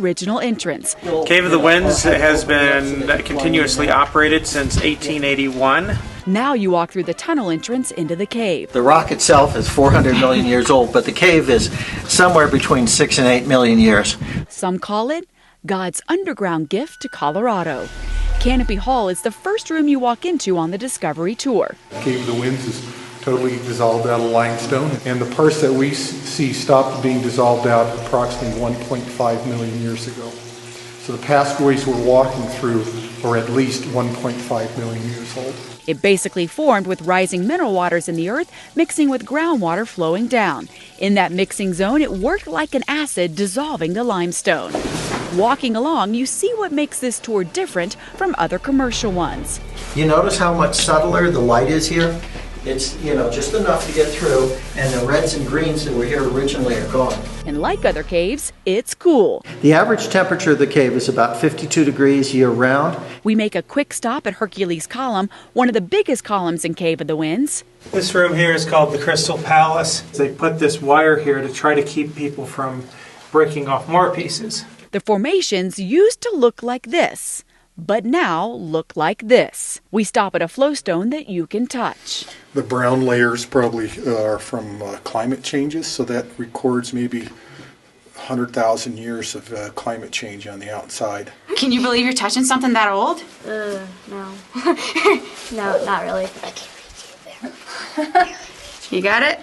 original entrance. Cave of the Winds has been continuously operated since 1881. Now you walk through the tunnel entrance into the cave. The rock itself is 400 million years old, but the cave is somewhere between 6 and 8 million years. Some call it God's underground gift to Colorado. Canopy Hall is the first room you walk into on the Discovery Tour. Cave of the Winds is totally dissolved out of limestone, and the parts that we see stopped being dissolved out approximately 1.5 million years ago. So the passageways we're walking through are at least 1.5 million years old. It basically formed with rising mineral waters in the earth mixing with groundwater flowing down. In that mixing zone, it worked like an acid dissolving the limestone. Walking along, you see what makes this tour different from other commercial ones. You notice how much subtler the light is here? It's, just enough to get through, and the reds and greens that were here originally are gone. And like other caves, it's cool. The average temperature of the cave is about 52 degrees year-round. We make a quick stop at Hercules Column, one of the biggest columns in Cave of the Winds. This room here is called the Crystal Palace. They put this wire here to try to keep people from breaking off more pieces. The formations used to look like this, but now look like this. We stop at a flowstone that you can touch. The brown layers probably are from climate changes, so that records maybe 100,000 years of climate change on the outside. Can you believe you're touching something that old? No. No, not really. I can't reach it. You got it?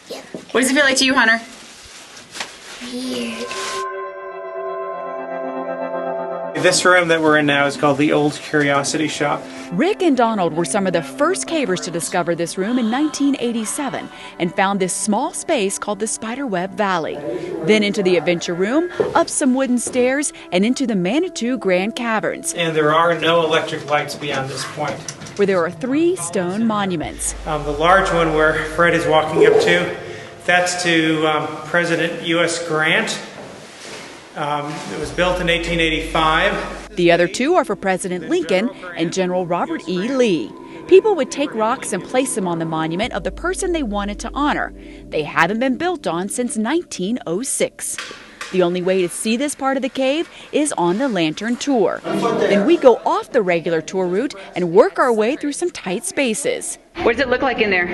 Yeah. What does it feel like to you, Hunter? Weird. This room that we're in now is called the Old Curiosity Shop. Rick and Donald were some of the first cavers to discover this room in 1987 and found this small space called the Spiderweb Valley. Then into the adventure room, up some wooden stairs, and into the Manitou Grand Caverns. And there are no electric lights beyond this point. Where there are 3 stone monuments. The large one where Fred is walking up to, that's to President U.S. Grant. It was built in 1885. The other 2 are for President Lincoln and General Robert E. Lee. People would take rocks and place them on the monument of the person they wanted to honor. They haven't been built on since 1906. The only way to see this part of the cave is on the Lantern Tour. And we go off the regular tour route and work our way through some tight spaces. What does it look like in there?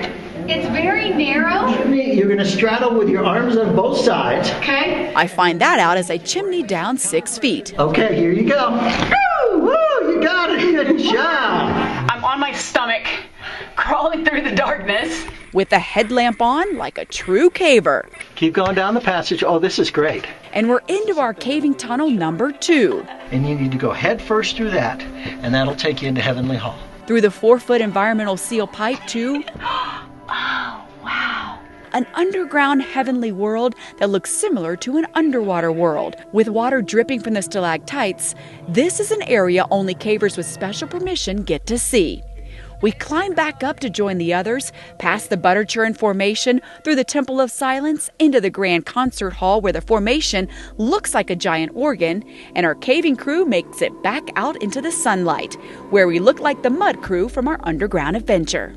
It's very narrow. You're going to straddle with your arms on both sides. Okay. I find that out as I chimney down 6 feet. Okay, here you go. Woo, you got it. Good job. I'm on my stomach, crawling through the darkness. With the headlamp on like a true caver. Keep going down the passage. Oh, this is great. And we're into our caving tunnel number 2. And you need to go head first through that, and that'll take you into Heavenly Hall. Through the 4-foot environmental seal pipe to Oh, wow. an underground heavenly world that looks similar to an underwater world. With water dripping from the stalactites, this is an area only cavers with special permission get to see. We climb back up to join the others, past the Butterchurn Formation, through the Temple of Silence, into the Grand Concert Hall where the formation looks like a giant organ, and our caving crew makes it back out into the sunlight, where we look like the mud crew from our underground adventure.